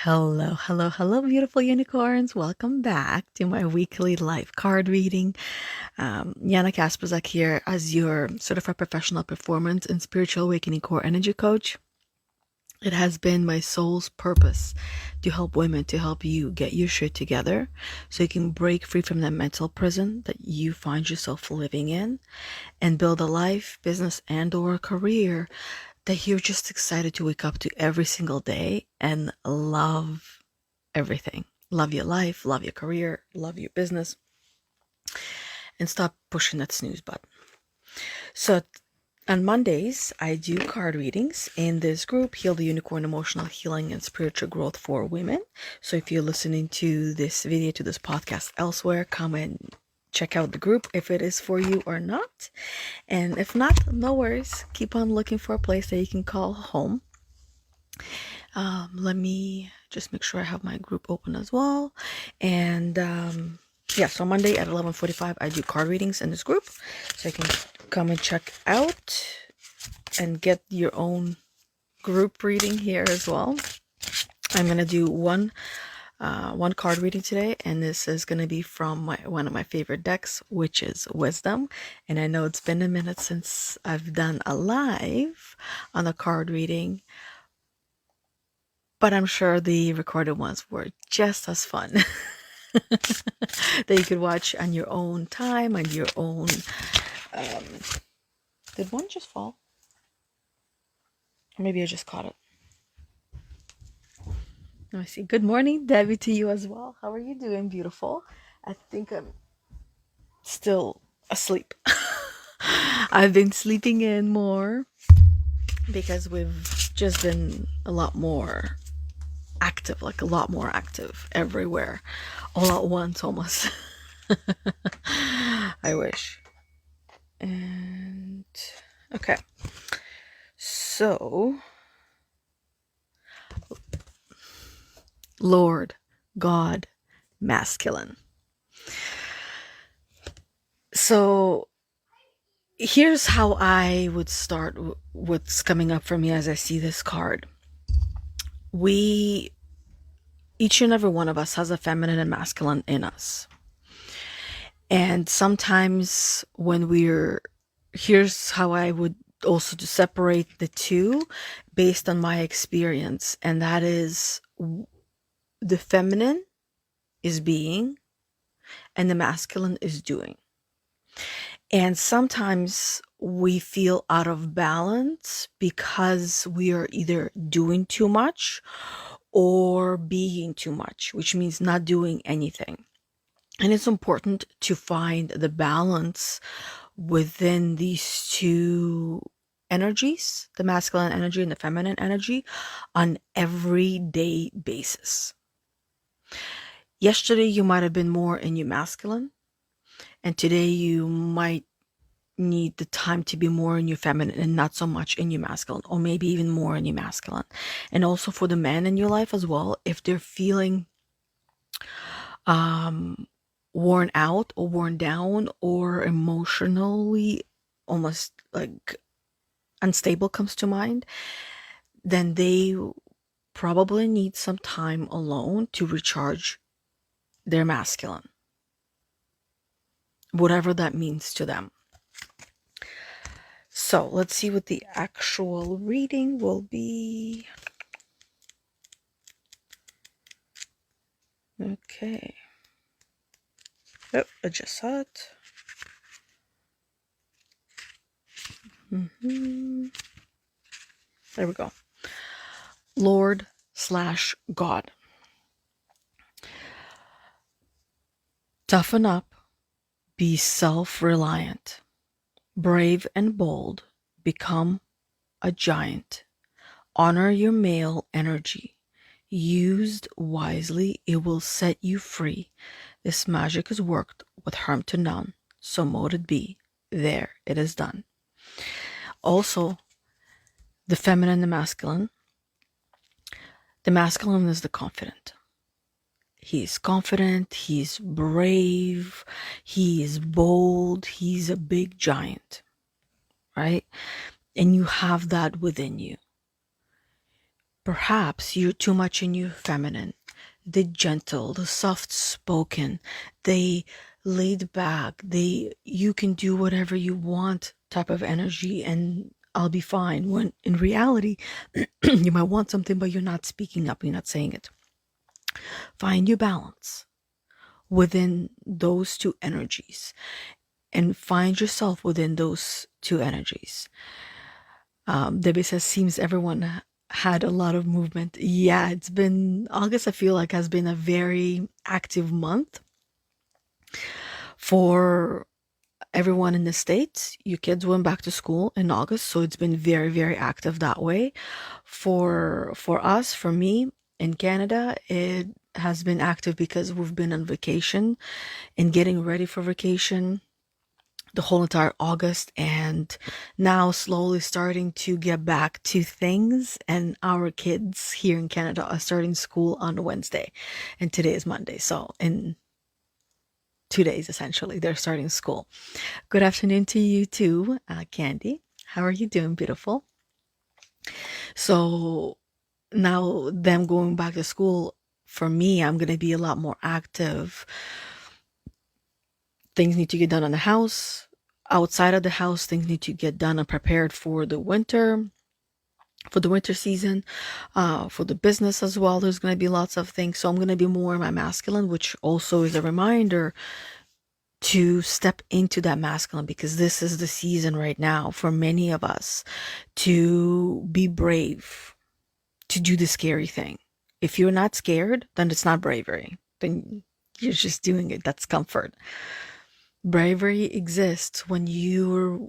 Hello, hello, hello, beautiful unicorns. Welcome back to my weekly life card reading. Yana Kasperczak here as your certified professional performance and spiritual awakening core energy coach. It has been my soul's purpose to help women, to help you get your shit together so you can break free from that mental prison that you find yourself living in and build a life, business, and or a career that you're just excited to wake up to every single day and love everything. Love your life, love your career, love your business, and stop pushing that snooze button. So on Mondays, I do card readings in this group, Heal the Unicorn, Emotional Healing and Spiritual Growth for Women. So if you're listening to this video, to this podcast elsewhere, come and check out the group if it is for you or not. And if not, no worries. Keep on looking for a place that you can call home. Let me just make sure I have my group open as well. And so Monday at 11:45 I do card readings in this group, so you can come and check out and get your own group reading here as well. I'm gonna do one card reading today, and this is gonna be from one of my favorite decks, which is Wisdom. And I know it's been a minute since I've done a live on a card reading, but I'm sure the recorded ones were just as fun. That you could watch on your own time, on your own. Did one just fall? Or maybe I just caught it. I see. Good morning, Debbie, to you as well. How are you doing, beautiful? I think I'm still asleep. I've been sleeping in more because we've just been a lot more active, like a lot more active everywhere, all at once almost. I wish. And okay, so Lord, God, masculine. So here's how I would start what's coming up for me as I see this card. Each and every one of us has a feminine and masculine in us. And sometimes when here's how I would also to separate the two based on my experience, and that is the feminine is being and the masculine is doing. And sometimes we feel out of balance because we are either doing too much or being too much, which means not doing anything. And it's important to find the balance within these two energies, the masculine energy and the feminine energy, on everyday basis. Yesterday you might have been more in your masculine, and today you might need the time to be more in your feminine and not so much in your masculine, or maybe even more in your masculine. And also for the men in your life as well, if they're feeling worn out or worn down or emotionally almost like unstable comes to mind, then they probably need some time alone to recharge their masculine, whatever that means to them. So let's see what the actual reading will be. Okay. Oh, I just saw it. There we go. Lord/God. Toughen up, be self-reliant, brave and bold, become a giant. Honor your male energy. Used wisely, it will set you free. This magic is worked with harm to none, so mote it be. There, it is done. Also, the feminine and the masculine. The masculine is the confident. He's confident, he's brave, he is bold, he's a big giant, right? And you have that within you. Perhaps you're too much in your feminine, the gentle, the soft spoken, the laid back, the you can do whatever you want type of energy and I'll be fine. When in reality, you might want something, but you're not speaking up, you're not saying it. Find your balance within those two energies and find yourself within those two energies. Debbie says, seems everyone had a lot of movement. Yeah, it's been, August, I feel like, has been a very active month for everyone in the States. Your kids went back to school in August, so it's been very, very active that way. For us, for me, in Canada, it has been active because we've been on vacation and getting ready for vacation the whole entire August, and now slowly starting to get back to things. And our kids here in Canada are starting school on Wednesday, and today is Monday. So in 2 days, essentially, they're starting school. Good afternoon to you too, Candy. How are you doing, beautiful? So now them going back to school, for me, I'm going to be a lot more active. Things need to get done on the house. Outside of the house, things need to get done and prepared for the winter season, for the business as well. There's going to be lots of things. So I'm going to be more in my masculine, which also is a reminder to step into that masculine, because this is the season right now for many of us to be brave, to do the scary thing. If you're not scared, then it's not bravery. Then you're just doing it. That's comfort. Bravery exists when you're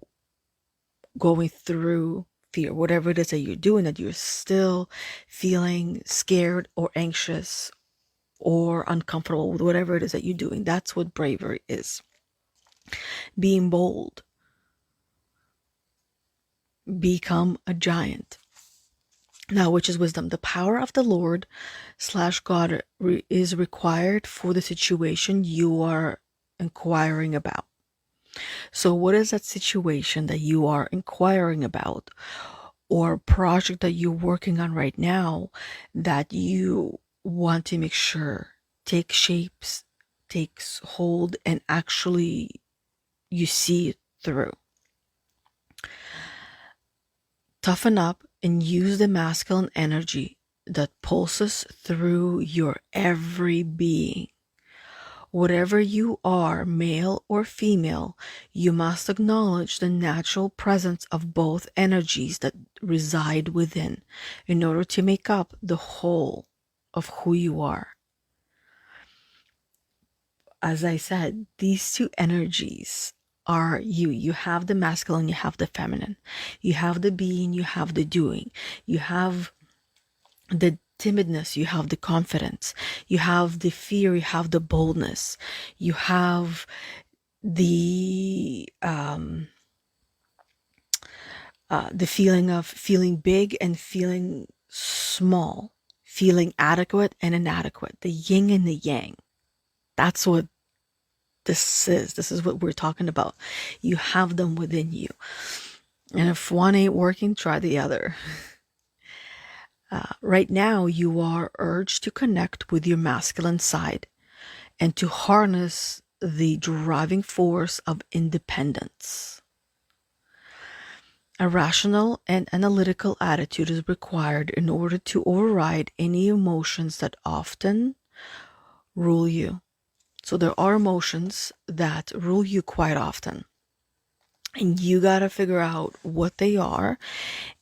going through fear, whatever it is that you're doing, that you're still feeling scared or anxious or uncomfortable with whatever it is that you're doing. That's what bravery is. Being bold. Become a giant. Now, which is wisdom? The power of the Lord / God is required for the situation you are inquiring about. So what is that situation that you are inquiring about, or project that you're working on right now that you want to make sure takes hold, and actually you see it through? Toughen up and use the masculine energy that pulses through your every being. Whatever you are, male or female, you must acknowledge the natural presence of both energies that reside within in order to make up the whole of who you are. As I said, these two energies are you. You have the masculine, you have the feminine. You have the being, you have the doing. You have the timidness, you have the confidence. You have the fear, you have the boldness. You have the feeling of feeling big and feeling small, feeling adequate and inadequate, the yin and the yang. That's what this is. This is what we're talking about. You have them within you. And if one ain't working, try the other. Right now, you are urged to connect with your masculine side and to harness the driving force of independence. A rational and analytical attitude is required in order to override any emotions that often rule you. So there are emotions that rule you quite often. And you got to figure out what they are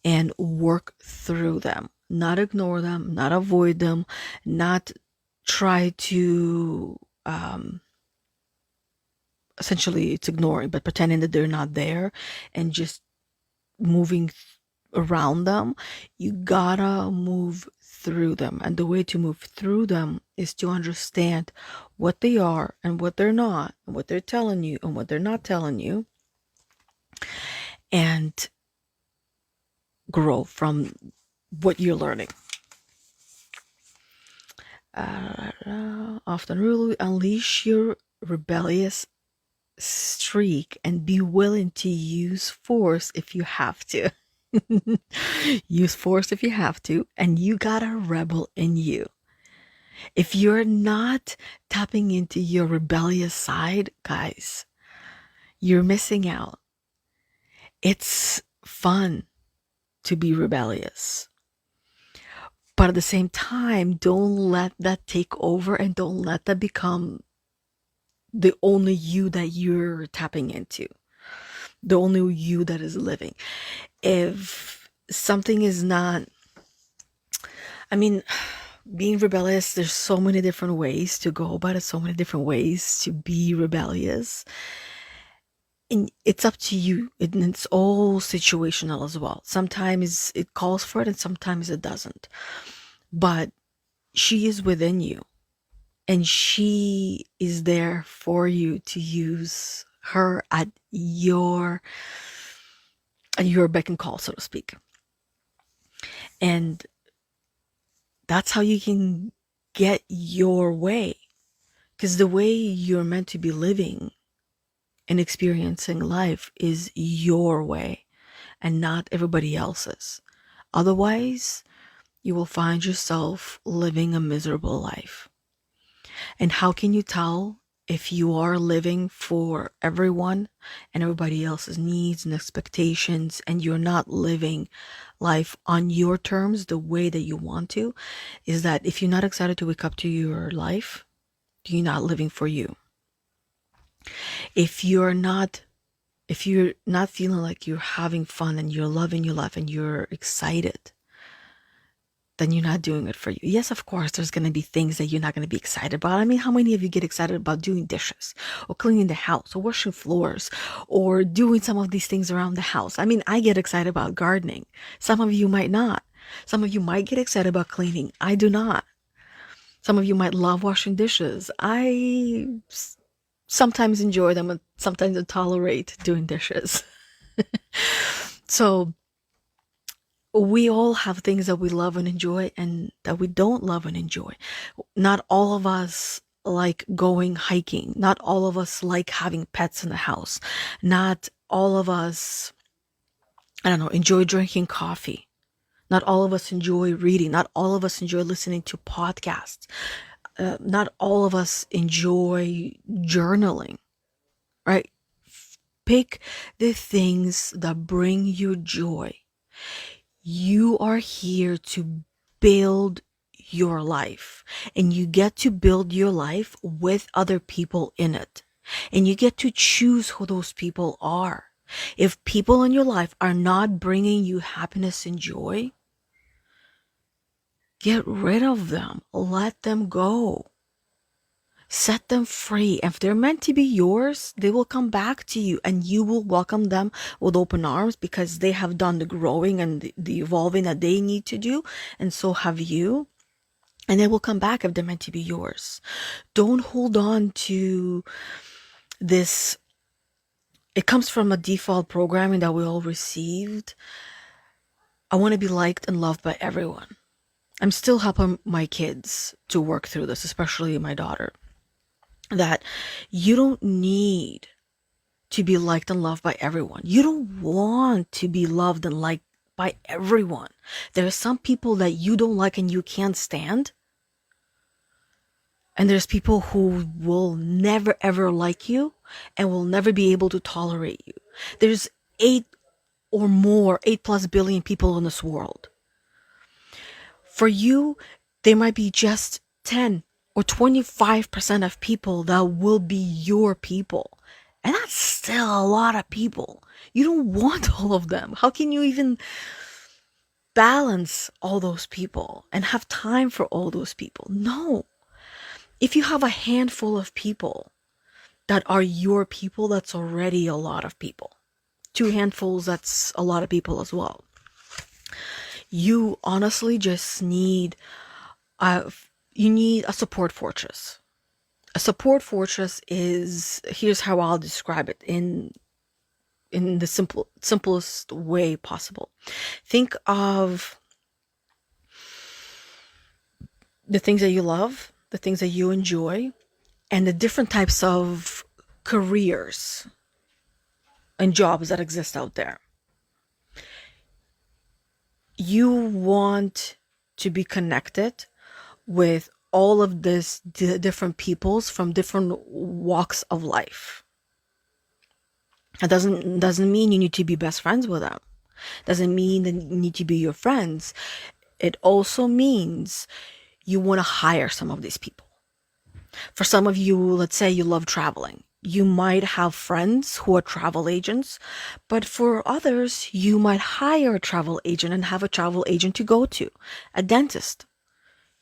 and work through them. Not ignore them, not avoid them, not try to, essentially it's ignoring, but pretending that they're not there and just moving around them. You gotta move through them. And the way to move through them is to understand what they are and what they're not, and what they're telling you and what they're not telling you, and grow from what you're learning. Often really unleash your rebellious streak and be willing to use force if you have to. Use force if you have to, and you got a rebel in you. If you're not tapping into your rebellious side, guys, you're missing out. It's fun to be rebellious. But at the same time, don't let that take over and don't let that become the only you that you're tapping into, the only you that is living. If something is not, I mean, being rebellious, there's so many different ways to go about it, so many different ways to be rebellious. And it's up to you. It's all situational as well. Sometimes it calls for it and sometimes it doesn't. But she is within you and she is there for you to use her at your beck and call, so to speak. And that's how you can get your way. Because the way you're meant to be living and experiencing life is your way and not everybody else's. Otherwise, you will find yourself living a miserable life. And how can you tell if you are living for everyone and everybody else's needs and expectations and you're not living life on your terms the way that you want to? Is that if you're not excited to wake up to your life, you're not living for you. If you're not feeling like you're having fun and you're loving your life and you're excited, then you're not doing it for you. Yes, of course, there's going to be things that you're not going to be excited about. I mean, how many of you get excited about doing dishes or cleaning the house or washing floors or doing some of these things around the house? I mean, I get excited about gardening. Some of you might not. Some of you might get excited about cleaning. I do not. Some of you might love washing dishes. I sometimes enjoy them and sometimes I tolerate doing dishes. So we all have things that we love and enjoy and that we don't love and enjoy. Not all of us like going hiking. Not all of us like having pets in the house. Not all of us, I don't know, enjoy drinking coffee. Not all of us enjoy reading. Not all of us enjoy listening to podcasts. Not all of us enjoy journaling, right? Pick the things that bring you joy. You are here to build your life, and you get to build your life with other people in it. And you get to choose who those people are. If people in your life are not bringing you happiness and joy, get rid of them. Let them go. Set them free. If they're meant to be yours, they will come back to you and you will welcome them with open arms because they have done the growing and the evolving that they need to do. And so have you. And they will come back if they're meant to be yours. Don't hold on to this. It comes from a default programming that we all received. I want to be liked and loved by everyone. I'm still helping my kids to work through this, especially my daughter. That you don't need to be liked and loved by everyone. You don't want to be loved and liked by everyone. There are some people that you don't like and you can't stand. And there's people who will never ever like you and will never be able to tolerate you. There's 8 plus billion people in this world. For you, there might be just 10 or 25% of people that will be your people. And that's still a lot of people. You don't want all of them. How can you even balance all those people and have time for all those people? No. If you have a handful of people that are your people, that's already a lot of people. 2 handfuls, that's a lot of people as well. You honestly just need you need a support fortress. A support fortress is, here's how I'll describe it in the simplest way possible. Think of the things that you love, the things that you enjoy, and the different types of careers and jobs that exist out there. you want to be connected with all of this different peoples from different walks of life. It doesn't mean you need to be best friends with them. Doesn't mean that you need to be your friends. It also means you want to hire some of these people. For some of you, let's say you love traveling. You might have friends who are travel agents, but for others, you might hire a travel agent and have a travel agent to go to. A dentist.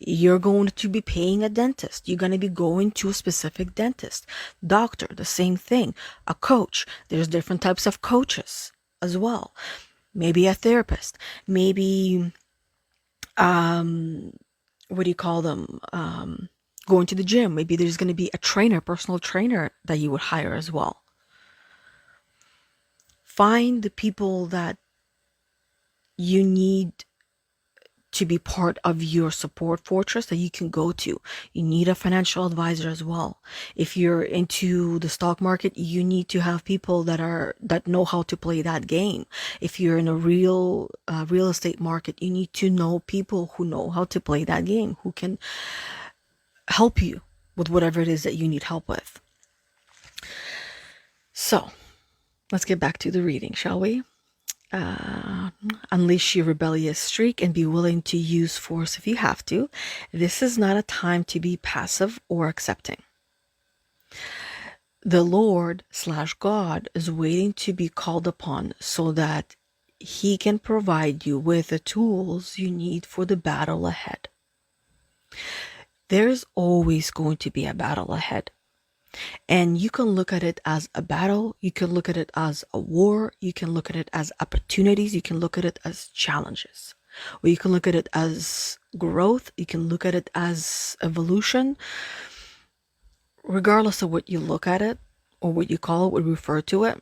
You're going to be paying a dentist. You're going to be going to a specific dentist. Doctor, the same thing. A coach. There's different types of coaches as well. Maybe a therapist. Maybe, what do you call them? Going to the gym. Maybe there's going to be a trainer, personal trainer that you would hire as well. Find the people that you need to be part of your support fortress that you can go to. You need a financial advisor as well. If you're into the stock market, you need to have people that know how to play that game. If you're in a real estate market, you need to know people who know how to play that game, who can help you with whatever it is that you need help with. So, let's get back to the reading, shall we? Unleash your rebellious streak and be willing to use force if you have to. This is not a time to be passive or accepting. The Lord/God is waiting to be called upon so that He can provide you with the tools you need for the battle ahead. There's always going to be a battle ahead. And you can look at it as a battle, you can look at it as a war, you can look at it as opportunities, you can look at it as challenges, or you can look at it as growth, you can look at it as evolution. Regardless of what you look at it, or what you call it, or refer to it,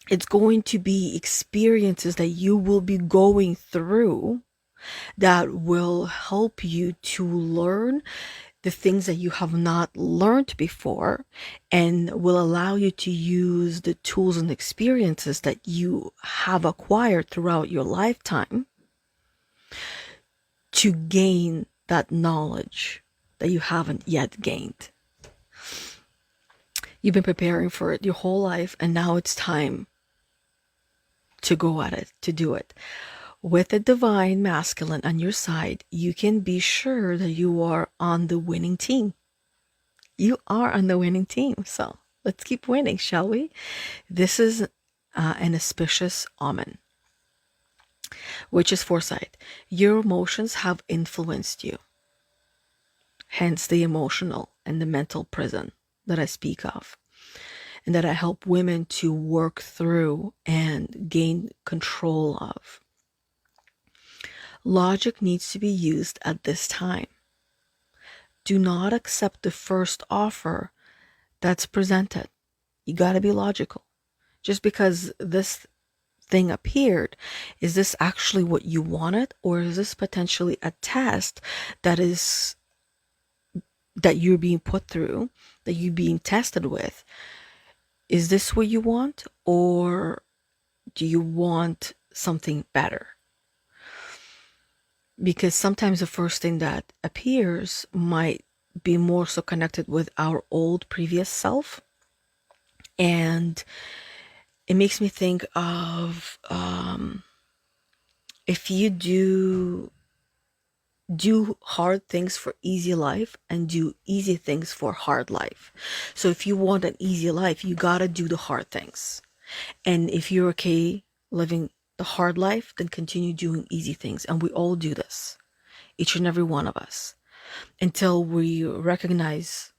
it's going to be experiences that you will be going through that will help you to learn the things that you have not learned before, and will allow you to use the tools and experiences that you have acquired throughout your lifetime to gain that knowledge that you haven't yet gained. You've been preparing for it your whole life, and now it's time to go at it, to do it. With the divine masculine on your side, you can be sure that you are on the winning team. You are on the winning team. So let's keep winning, shall we? This is an auspicious omen, which is foresight. Your emotions have influenced you. Hence the emotional and the mental prison that I speak of, and that I help women to work through and gain control of. Logic needs to be used at this time. Do not accept the first offer that's presented. You got to be logical. Just because this thing appeared, is this actually what you wanted, or is this potentially a test that you're being put through, that you're being tested with? Is this what you want, or do you want something better? Because sometimes the first thing that appears might be more so connected with our old previous self. And it makes me think of if you do hard things for easy life and do easy things for hard life. So if you want an easy life, you gotta do the hard things. And if you're okay living the hard life, then continue doing easy things. And we all do this, each and every one of us, until we recognize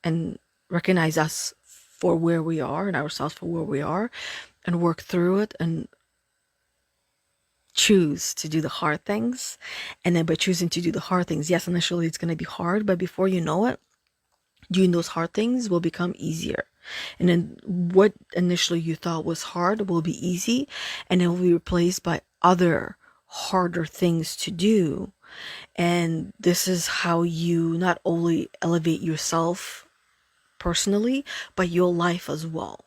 us for where we are, and ourselves for where we are, and work through it and choose to do the hard things. And then by choosing to do the hard things, yes, initially it's going to be hard, but before you know it, doing those hard things will become easier. And then what initially you thought was hard will be easy, and it will be replaced by other harder things to do. And this is how you not only elevate yourself personally, but your life as well.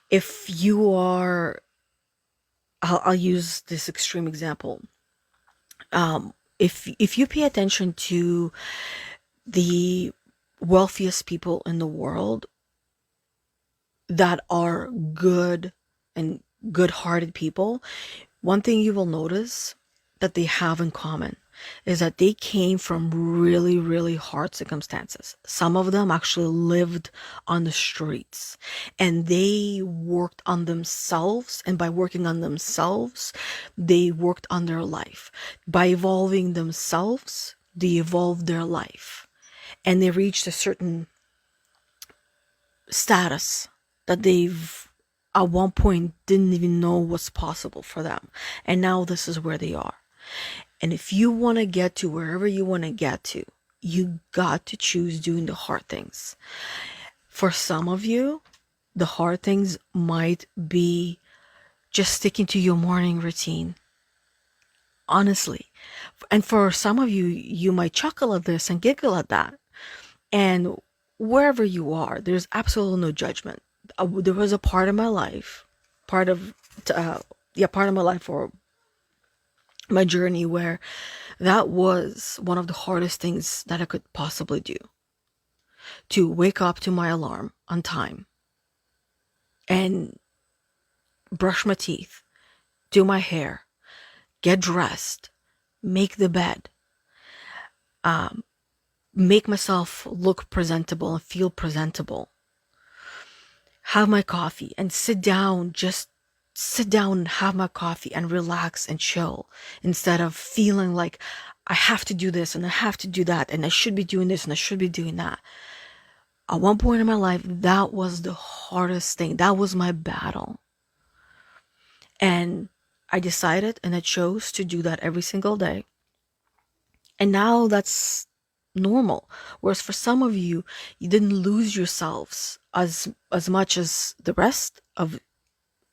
If you are I'll use this extreme example. If you pay attention to the wealthiest people in the world that are good and good-hearted people, one thing you will notice that they have in common is that they came from really, really hard circumstances. Some of them actually lived on the streets, and they worked on themselves. And by working on themselves, they worked on their life. By evolving themselves, they evolved their life. And they reached a certain status that they've at one point didn't even know was possible for them. And now this is where they are. And if you want to get to wherever you want to get to, you got to choose doing the hard things. For some of you, the hard things might be just sticking to your morning routine. Honestly. And for some of you, you might chuckle at this and giggle at that. And wherever you are, there's absolutely no judgment. There was a part of my life, part of my life or my journey where that was one of the hardest things that I could possibly do. To wake up to my alarm on time and brush my teeth, do my hair, get dressed, make the bed, make myself look presentable and feel presentable, have my coffee and just sit down and have my coffee and relax and chill, instead of feeling like I have to do this and I have to do that and I should be doing this and I should be doing that. At one point in my life, that was the hardest thing. That was my battle. And I decided and I chose to do that every single day. And now that's normal. Whereas for some of you, you didn't lose yourselves as much as the rest of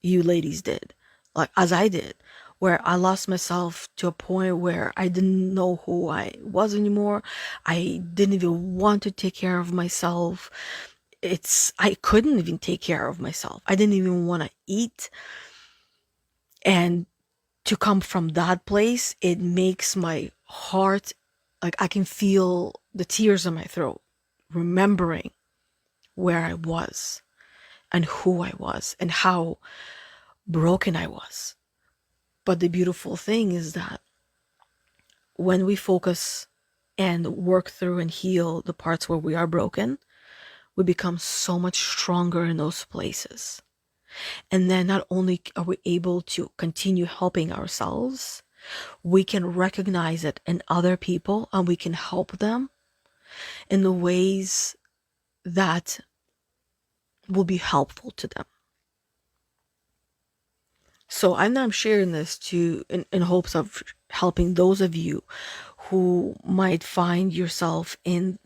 you ladies did, like as I did, where I lost myself to a point where I didn't know who I was anymore. I didn't even want to take care of myself. I couldn't even take care of myself. I didn't even want to eat. And to come from that place, it makes my heart, like I can feel the tears in my throat, remembering where I was and who I was and how broken I was. But the beautiful thing is that when we focus and work through and heal the parts where we are broken, we become so much stronger in those places. And then not only are we able to continue helping ourselves, we can recognize it in other people and we can help them in the ways that will be helpful to them. So I'm sharing this in hopes of helping those of you who might find yourself in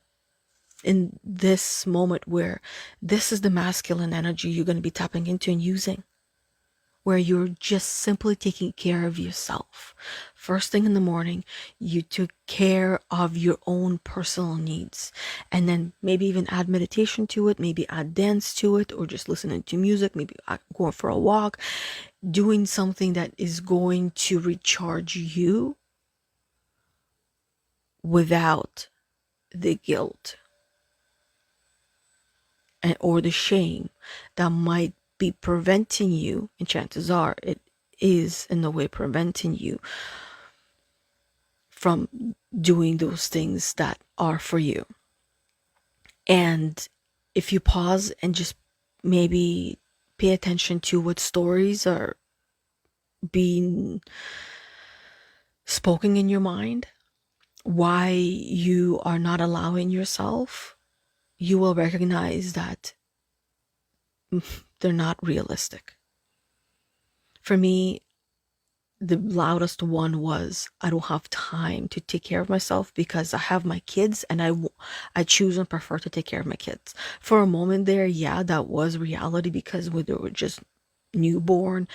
this moment where this is the masculine energy you're going to be tapping into and using, where you're just simply taking care of yourself. First thing in the morning, you took care of your own personal needs, and then maybe even add meditation to it, maybe add dance to it, or just listening to music, maybe going for a walk, doing something that is going to recharge you without the guilt or the shame that might be preventing you, and chances are it is in a way preventing you from doing those things that are for you. And if you pause and just maybe pay attention to what stories are being spoken in your mind, why you are not allowing yourself, you will recognize that they're not realistic. For me, the loudest one was, I don't have time to take care of myself because I have my kids and I choose and prefer to take care of my kids. For a moment there, yeah, that was reality because they were just newborn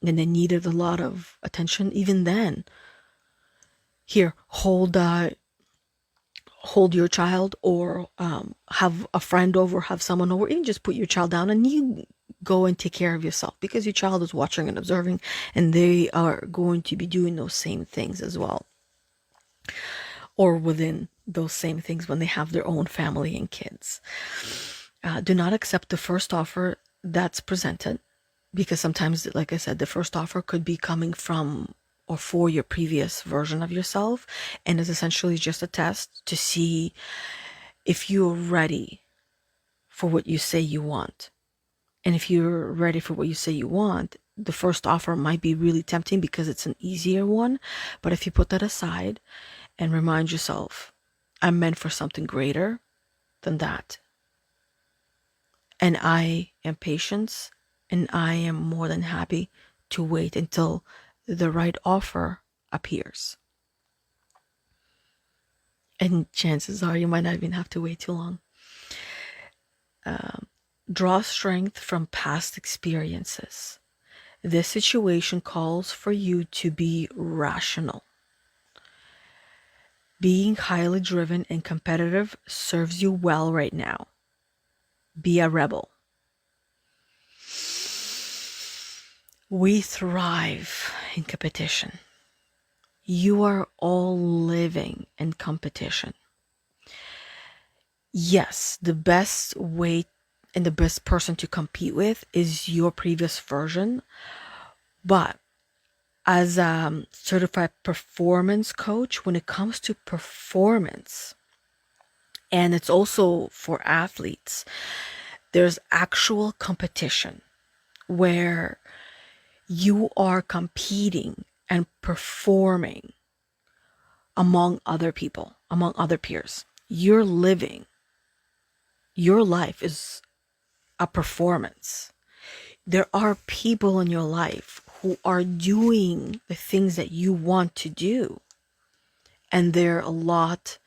and they needed a lot of attention. Even then, here, hold hold your child, or have a friend over, have someone over, even just put your child down and you go and take care of yourself, because your child is watching and observing, and they are going to be doing those same things as well, or within those same things when they have their own family and kids. Do not accept the first offer that's presented, because sometimes, like I said, the first offer could be coming from or for your previous version of yourself, and is essentially just a test to see if you're ready for what you say you want. And if you're ready for what you say you want, the first offer might be really tempting because it's an easier one. But if you put that aside and remind yourself, I'm meant for something greater than that. And I am patient, and I am more than happy to wait until the right offer appears. And chances are you might not even have to wait too long. Draw strength from past experiences. This situation calls for you to be rational. Being highly driven and competitive serves you well right now. Be a rebel. We thrive in competition. You are all living in competition. Yes, the best way and the best person to compete with is your previous version. But as a certified performance coach, when it comes to performance, and it's also for athletes, there's actual competition where you are competing and performing among other people, among other peers. You're living. Your life is a performance. There are people in your life who are doing the things that you want to do, and they're a lot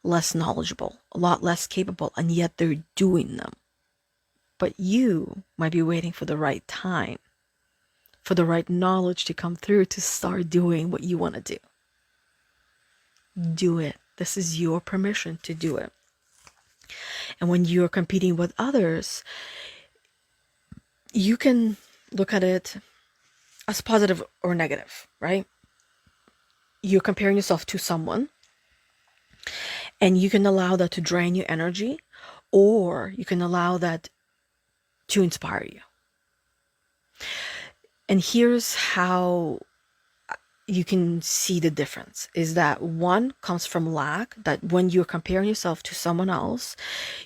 less knowledgeable, a lot less capable, and yet they're doing them. But you might be waiting for the right time, for the right knowledge to come through to start doing what you want to do. Do it. This is your permission to do it. And when you're competing with others, you can look at it as positive or negative, right? You're comparing yourself to someone, and you can allow that to drain your energy, or you can allow that to inspire you. And here's how you can see the difference, is that one comes from lack, that when you're comparing yourself to someone else,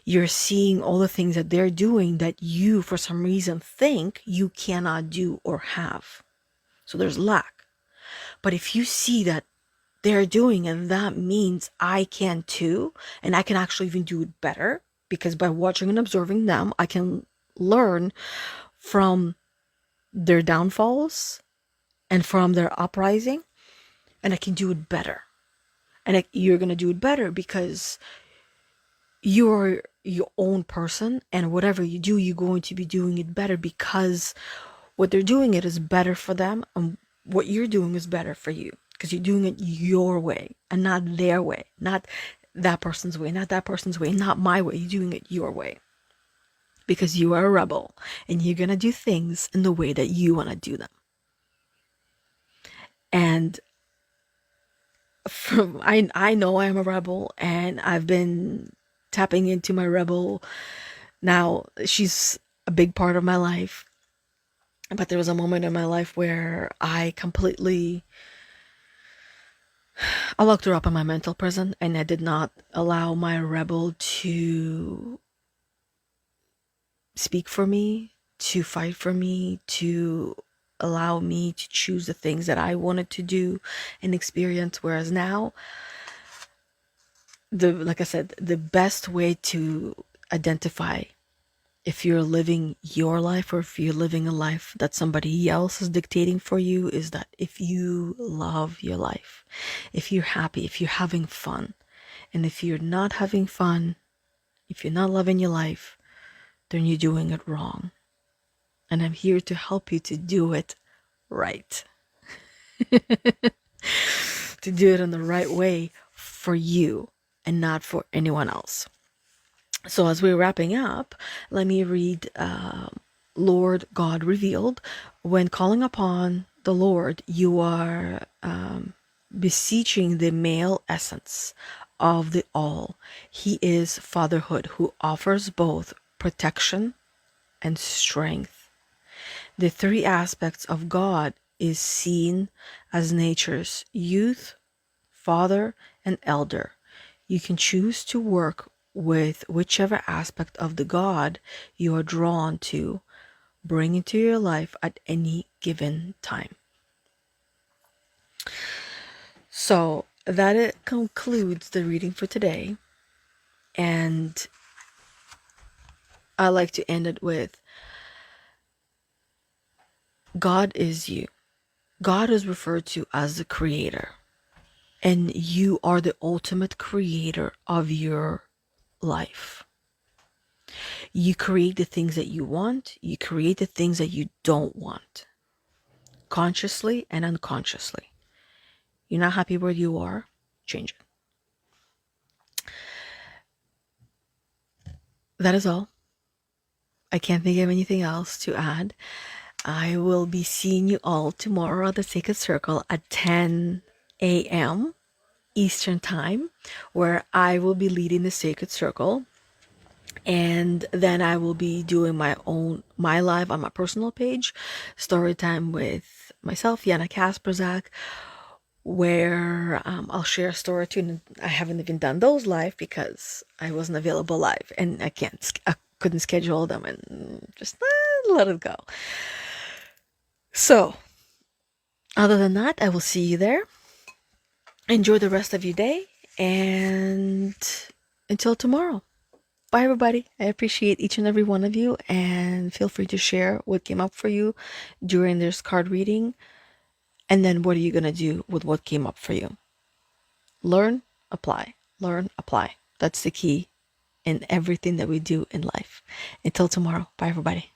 you're seeing all the things that they're doing that you, for some reason, think you cannot do or have. So there's lack. But if you see that they're doing, and that means I can too, and I can actually even do it better, because by watching and observing them, I can learn from their downfalls and from their uprising, and I can do it better. And you're going to do it better because you're your own person, and whatever you do, you're going to be doing it better, because what they're doing it is better for them, and what you're doing is better for you, because you're doing it your way and not their way, not that person's way, not that person's way, not my way. You're doing it your way, because you are a rebel, and you're going to do things in the way that you want to do them. And I know I'm a rebel, and I've been tapping into my rebel. Now, she's a big part of my life, but there was a moment in my life where I locked her up in my mental prison, and I did not allow my rebel to speak for me, to fight for me, to allow me to choose the things that I wanted to do and experience. Whereas now, like I said, the best way to identify if you're living your life or if you're living a life that somebody else is dictating for you is that if you love your life, if you're happy, if you're having fun. And if you're not having fun, if you're not loving your life, then you're doing it wrong. And I'm here to help you to do it right. To do it in the right way for you. and not for anyone else. So as we're wrapping up, let me read Lord God revealed. When calling upon the Lord, you are beseeching the male essence of the all. He is fatherhood, who offers both protection and strength. The three aspects of God is seen as nature's youth, father, and elder. You can choose to work with whichever aspect of the God you are drawn to bring into your life at any given time. So that it concludes the reading for today. And I like to end it with God is you. God is referred to as the creator. And you are the ultimate creator of your life. You create the things that you want. You create the things that you don't want. Consciously and unconsciously. You're not happy where you are? Change it. That is all. I can't think of anything else to add. I will be seeing you all tomorrow at the Sacred Circle at 10 a.m. Eastern Time, where I will be leading the Sacred Circle. And then I will be doing my live on my personal page, story time with myself, Yana Kasperczak, where I'll share a story or two. And I haven't even done those live because I wasn't available live, and I couldn't schedule them, and just let it go. So, other than that, I will see you there. Enjoy the rest of your day, and until tomorrow. Bye, everybody. I appreciate each and every one of you, and feel free to share what came up for you during this card reading, and then what are you going to do with what came up for you. Learn, apply. Learn, apply. That's the key in everything that we do in life. Until tomorrow. Bye, everybody.